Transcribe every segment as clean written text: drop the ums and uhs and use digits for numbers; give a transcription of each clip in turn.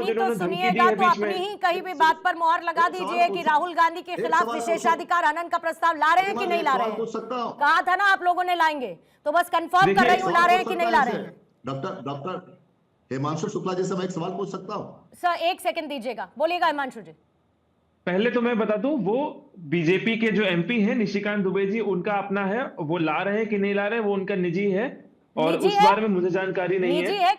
नेताओं अपनी तो जिन्होंने धमकी दी सुनिएगा है तो बीच अपनी में। ही कहीं भी बात पर मोहर लगा दीजिए कि राहुल गांधी के खिलाफ विशेषाधिकार हनन का प्रस्ताव ला रहे हैं कि नहीं ला रहे हैं। कहा था ना आप लोगों ने लाएंगे, तो बस कंफर्म कर रही हूँ ला रहे हैं कि नहीं ला रहे हैं। डॉक्टर हिमांशु शुक्ला जी से मैं एक सवाल पूछ सकता हूँ? सर 1 सेकंड दीजिएगा, बोलिएगा हिमांशु जी। पहले तो मैं बता दूं, वो बीजेपी के जो एमपी हैं निशिकांत दुबे जी, उनका अपना है, वो ला रहे हैं कि नहीं ला रहे हैं वो उनका निजी है, और निजी उस है? बारे में मुझे जानकारी नहीं निजी है?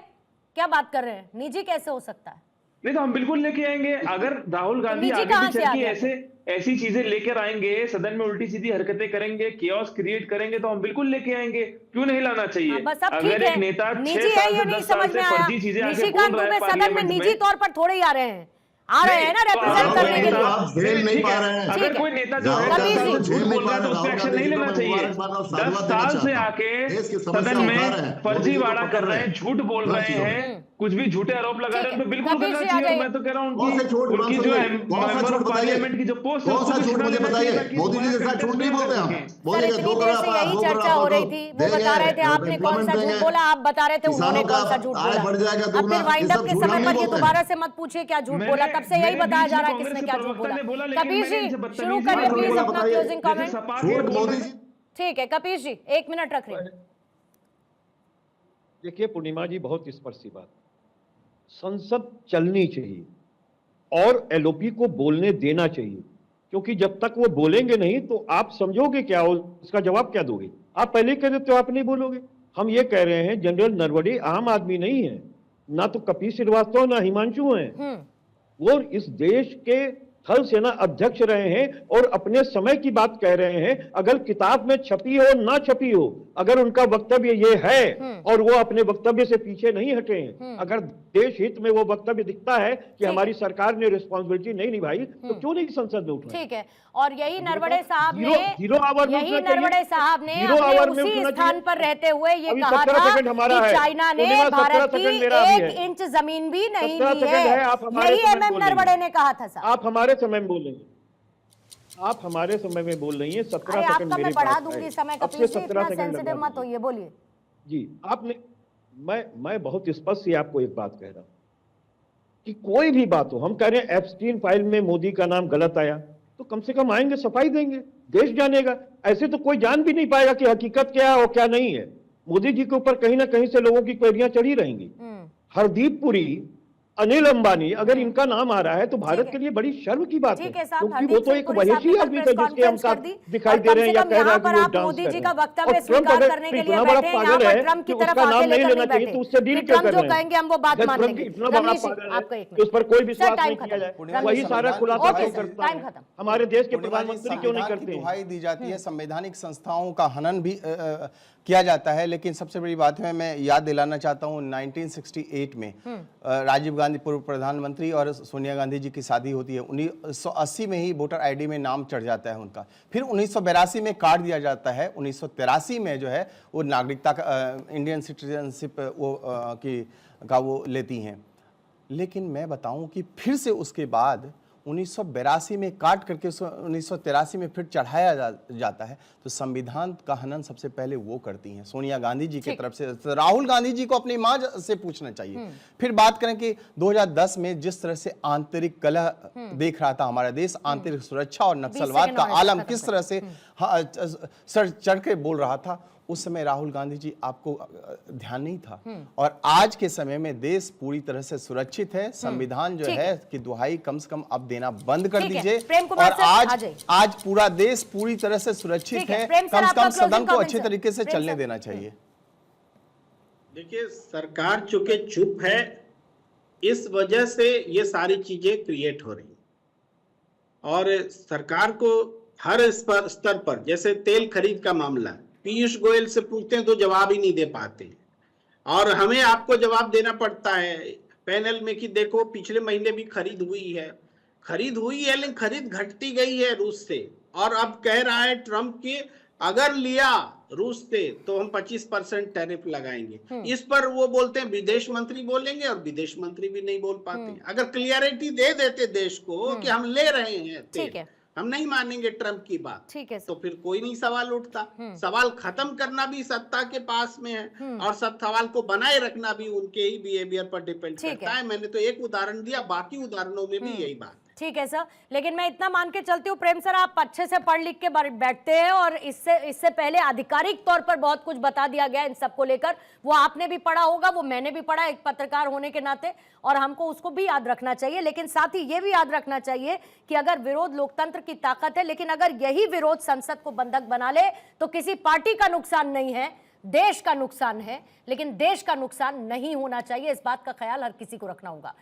क्या बात कर रहे हैं, निजी कैसे हो सकता है? नहीं तो हम बिल्कुल लेके आएंगे। अगर राहुल गांधी निजी आगे कहाँ भी से चल आ के गया? ऐसी चीजें लेकर आएंगे, सदन में उल्टी सीधी हरकतें करेंगे, केओस क्रिएट करेंगे, तो हम बिल्कुल लेके आएंगे। क्यों नहीं लाना चाहिए? बस अब अगर ठीक एक है, नेता 6 निजी है साल ये से नहीं 10 साल समझ से में आया। फर्जी चीजें आके निशिकांत बोल रहा दुबे है सदन में पार्लियामेंट निजी तौर पर थोड़े ही आ रहे हैं, आ रहे हैं ना रिप्रेजेंट करने के लिए। आप झेल नहीं पा रहे हैं। अगर कोई नेता जो है कबीर जी, झूठ बोल रहा है तो उस पर एक्शन नहीं लेना चाहिए। 10 साल से आके सदन में फर्जीवाड़ा कर रहे हैं, झूठ बोल रहे हैं, कुछ भी झूठे आरोप लगा रहे हैं, तो बिल्कुल कबीर करना जी आ चाहिए। और जाइए। मैं तो कह रहा हूँ कौन सा झूठ? उनकी जो कौन सा झूठ पार्लियामेंट की जो पोस्ट है कौन सा झूठ मुझे बताइए। मोदी जी के साथ झूठ नहीं बोलते हम। सर इतनी देर से यही चर्चा हो रही थी, वो बता रहे थे आपने कौन सा झूठ बोला, आप बता रहे थे उन्होंने कौन सा झूठ बोला। अब फिर वाइंड अप के समय पर ये दोबारा से मत पूछिए क्या झूठ बोला, तब से यही बताया जा रहा है किसने क्या झूठ बोला। कबीर जी शुरू करिए प्लीज अपना क्लोजिंग कमेंट। ठीक है कबीर जी 1 मिनट रख रहे। देखिए पूर्णिमा जी, बहुत स्पष्ट सी बात, संसद चलनी चाहिए और एलओपी को बोलने देना चाहिए, क्योंकि जब तक वो बोलेंगे नहीं तो आप समझोगे क्या, उसका जवाब क्या दोगे? आप पहले कह देते हो आप नहीं बोलोगे। हम ये कह रहे हैं जनरल नरवणे आम आदमी नहीं है, ना तो कपिल श्रीवास्तव ना हिमांशु हैं, वो इस देश के थल सेना अध्यक्ष रहे हैं और अपने समय की बात कह रहे हैं। अगर किताब में छपी हो ना छपी हो, अगर उनका वक्तव्य ये है और वो अपने वक्तव्य से पीछे नहीं हटे हैं, अगर देश हित में वो वक्तव्य दिखता है कि हमारी सरकार ने रिस्पॉन्सिबिलिटी नहीं निभाई, तो क्यों नहीं संसद में उठाई? ठीक है, और यही नरवणे साहब ने उसी स्थान पर रहते हुए ये कहा था कि चाइना ने भारत की 1 इंच जमीन भी नहीं ली है। यही एमएम नरवणे ने कहा था। साहब आप हमारे समय में बोल रही हैं, आप हमारे समय में बोल रही हैं। 17 सेकंड मैं बढ़ा दूंगी समय, कपिल जी इतना सेंसिटिव मत होइए, बोलिए जी। आपने मैं बहुत स्पष्ट से आपको एक बात कह रहा हूं कि कोई भी बात हो, हम कह रहे हैं एप्स्टीन फाइल में मोदी का नाम गलत आया, तो कम से कम आएंगे, सफाई देंगे, देश जानेगा। ऐसे तो कोई जान भी नहीं पाएगा कि हकीकत क्या है और क्या नहीं है। मोदी जी के ऊपर कहीं ना कहीं से लोगों की क्वेरियां चढ़ी रहेंगी। हरदीप पुरी, अनिल अंबानी, अगर इनका नाम आ रहा है तो भारत के लिए बड़ी शर्म की बात है, क्योंकि वो तो एक वैसी आदमी था जिसके हम साथ दिखाई दे रहे हैं या कह रहा है कि वो डांस मोदी जी कर का रहे हैं। वक्तव्य स्वीकार करने के लिए इतना बड़ा बैठे हैं, पागल यहाँ है पर ट्रम्प कि की तरफ उसका नाम आगे नहीं लेकर लेना नहीं चाहिए, तो उससे डील बैठे। क्यों ट्रम्प कर जो रहे हैं? कहेंगे हम वो बात मान लेंगे। इतना बड़ा पागल है कि उस पर कोई विश्वास नहीं किया जाए, वही सारा खुलासा क्यों करता है? हमारे देश के प्रधानमंत्री क्यों नहीं करते? दुहाई दी जाती है, संवैधानिक संस्थाओं का हनन भी किया जाता है, लेकिन सबसे बड़ी बात है, मैं याद दिलाना चाहता हूं 1968 में राजीव गांधी पूर्व प्रधानमंत्री और सोनिया गांधी जी की शादी होती है। 1980 में ही वोटर आईडी में नाम चढ़ जाता है उनका, फिर 1982 में काट दिया जाता है, 1983 में जो है वो नागरिकता का इंडियन सिटीजनशिप वो लेती हैं। लेकिन मैं बताऊं कि फिर से उसके बाद 1982 में काट करके 1983 में फिर चढ़ाया जाता है। तो संविधान का हनन सबसे पहले वो करती हैं सोनिया गांधी जी की तरफ से। तो राहुल गांधी जी को अपनी मां से पूछना चाहिए। फिर बात करें कि 2010 में जिस तरह से आंतरिक कलह देख रहा था हमारा देश, आंतरिक सुरक्षा और नक्सलवाद का आलम किस तरह से सर चढ़ के बोल रहा था, उस समय राहुल गांधी जी आपको ध्यान नहीं था। और आज के समय में देश पूरी तरह से सुरक्षित है। संविधान जो है कि दुहाई कम से कम अब देना बंद कर दीजिए। और आज पूरा देश पूरी तरह से सुरक्षित है, कम से कम सदन को अच्छे तरीके से चलने देना चाहिए। देखिए, सरकार चूंकि चुप है, इस वजह से ये सारी चीजें क्रिएट हो रही, और सरकार को हर स्तर पर, जैसे तेल खरीद का मामला, पीयूष गोयल से पूछते हैं तो जवाब ही नहीं दे पाते, और हमें आपको जवाब देना पड़ता है पैनल में कि देखो पिछले महीने भी खरीद हुई है लेकिन खरीद घटती गई है रूस से, और अब कह रहा है ट्रम्प कि अगर लिया रूस से तो हम 25% टैरिफ लगाएंगे। इस पर वो बोलते हैं विदेश मंत्री बोलेंगे, और विदेश मंत्री भी नहीं बोल पाते। अगर क्लियरिटी दे देते देश को कि हम ले रहे हैं तेल, हम नहीं मानेंगे ट्रंप की बात, ठीक है तो फिर कोई नहीं सवाल उठता। सवाल खत्म करना भी सत्ता के पास में है और सब सवाल को बनाए रखना भी उनके ही बिहेवियर पर डिपेंड करता है। मैंने तो एक उदाहरण दिया, बाकी उदाहरणों में भी यही बात है। ठीक है सर, लेकिन मैं इतना मान के चलती हूँ प्रेम सर, आप अच्छे से पढ़ लिख के बैठते हैं और इससे पहले आधिकारिक तौर पर बहुत कुछ बता दिया गया इन सबको लेकर। वो आपने भी पढ़ा होगा, वो मैंने भी पढ़ा एक पत्रकार होने के नाते, और हमको उसको भी याद रखना चाहिए। लेकिन साथ ही ये भी याद रखना चाहिए कि अगर विरोध लोकतंत्र की ताकत है, लेकिन अगर यही विरोध संसद को बंधक बना ले तो किसी पार्टी का नुकसान नहीं है, देश का नुकसान है। लेकिन देश का नुकसान नहीं होना चाहिए, इस बात का ख्याल हर किसी को रखना होगा।